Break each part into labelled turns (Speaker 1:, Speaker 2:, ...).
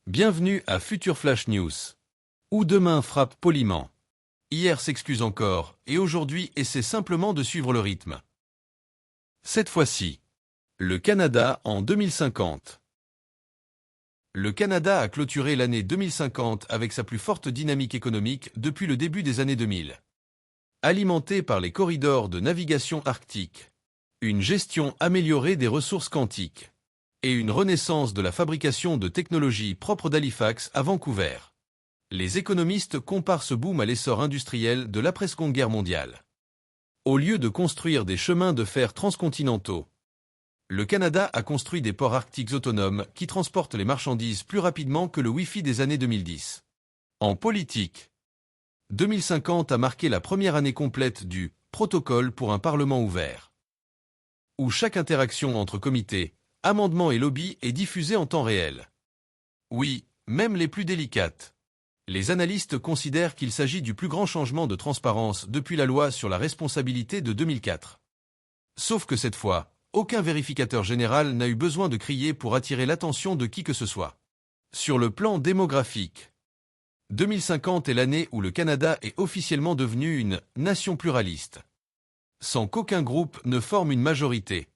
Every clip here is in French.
Speaker 1: Bienvenue à Future Flash News. Où demain frappe poliment. Hier s'excuse encore, et aujourd'hui essaie simplement de suivre le rythme. Cette fois-ci, le Canada en 2050. Le Canada a clôturé l'année 2050 avec sa plus forte dynamique économique depuis le début des années 2000. Alimenté par les corridors de navigation arctique, une gestion améliorée des ressources quantiques, et une renaissance de la fabrication de technologies propres d'Halifax à Vancouver. Les économistes comparent ce boom à l'essor industriel de l'après-Seconde Guerre mondiale. Au lieu de construire des chemins de fer transcontinentaux, le Canada a construit des ports arctiques autonomes qui transportent les marchandises plus rapidement que le Wi-Fi des années 2010. En politique, 2050 a marqué la première année complète du « Protocole pour un Parlement ouvert », où chaque interaction entre comités, amendements et lobbies est diffusée en temps réel. Oui, même les plus délicates. Les analystes considèrent qu'il s'agit du plus grand changement de transparence depuis la loi sur la responsabilité de 2004. Sauf que cette fois, aucun vérificateur général n'a eu besoin de crier pour attirer l'attention de qui que ce soit. Sur le plan démographique, 2050 est l'année où le Canada est officiellement devenu une nation pluraliste, sans qu'aucun groupe ne forme une majorité.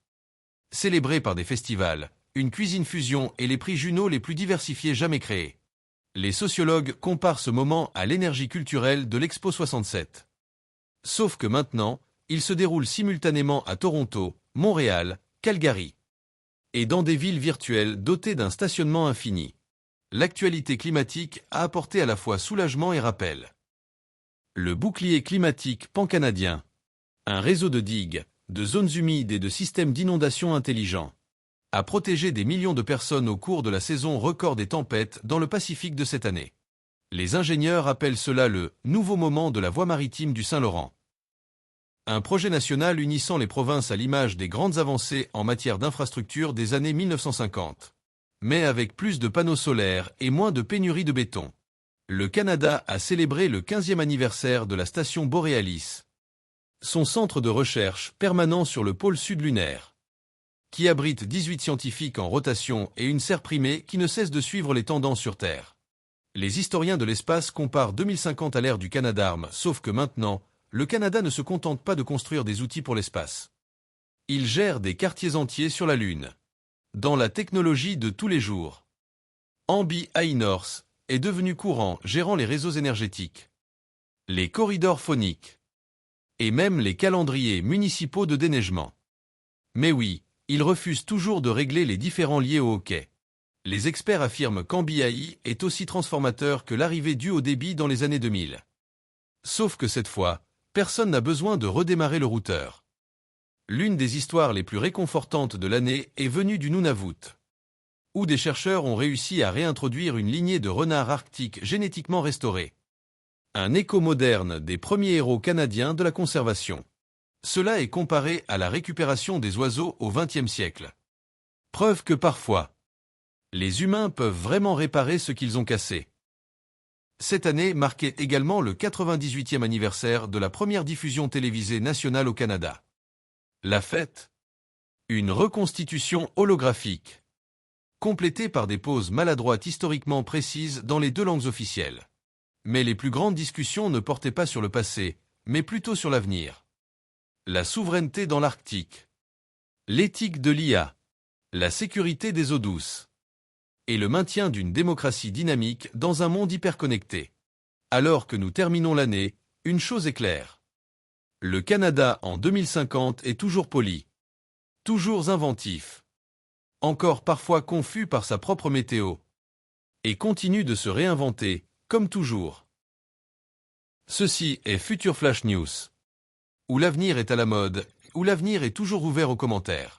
Speaker 1: Célébré par des festivals, une cuisine fusion et les prix Juno les plus diversifiés jamais créés. Les sociologues comparent ce moment à l'énergie culturelle de l'Expo 67. Sauf que maintenant, il se déroule simultanément à Toronto, Montréal, Calgary, et dans des villes virtuelles dotées d'un stationnement infini. L'actualité climatique a apporté à la fois soulagement et rappel. Le bouclier climatique pan-canadien, un réseau de digues, de zones humides et de systèmes d'inondation intelligents, a protégé des millions de personnes au cours de la saison record des tempêtes dans le Pacifique de cette année. Les ingénieurs appellent cela le « nouveau moment de la voie maritime du Saint-Laurent ». Un projet national unissant les provinces à l'image des grandes avancées en matière d'infrastructures des années 1950. Mais avec plus de panneaux solaires et moins de pénurie de béton. Le Canada a célébré le 15e anniversaire de la station Borealis, son centre de recherche permanent sur le pôle sud lunaire, qui abrite 18 scientifiques en rotation et une serre primée qui ne cesse de suivre les tendances sur Terre. Les historiens de l'espace comparent 2050 à l'ère du Canadarm, sauf que maintenant, le Canada ne se contente pas de construire des outils pour l'espace. Il gère des quartiers entiers sur la Lune. Dans la technologie de tous les jours, Ambi Ainorth est devenu courant gérant les réseaux énergétiques, les corridors phoniques, et même les calendriers municipaux de déneigement. Mais oui, ils refusent toujours de régler les différends liés au hockey. Les experts affirment qu'Ambi AI est aussi transformateur que l'arrivée du haut débit dans les années 2000. Sauf que cette fois, personne n'a besoin de redémarrer le routeur. L'une des histoires les plus réconfortantes de l'année est venue du Nunavut, où des chercheurs ont réussi à réintroduire une lignée de renards arctiques génétiquement restaurés. Un écho moderne des premiers héros canadiens de la conservation. Cela est comparé à la récupération des oiseaux au XXe siècle. Preuve que parfois, les humains peuvent vraiment réparer ce qu'ils ont cassé. Cette année marquait également le 98e anniversaire de la première diffusion télévisée nationale au Canada. La fête, une reconstitution holographique, complétée par des pauses maladroites historiquement précises dans les deux langues officielles. Mais les plus grandes discussions ne portaient pas sur le passé, mais plutôt sur l'avenir. La souveraineté dans l'Arctique, l'éthique de l'IA, la sécurité des eaux douces, et le maintien d'une démocratie dynamique dans un monde hyperconnecté. Alors que nous terminons l'année, une chose est claire. Le Canada en 2050 est toujours poli, toujours inventif, encore parfois confus par sa propre météo, et continue de se réinventer, comme toujours. Ceci est Future Flash News, où l'avenir est à la mode, où l'avenir est toujours ouvert aux commentaires.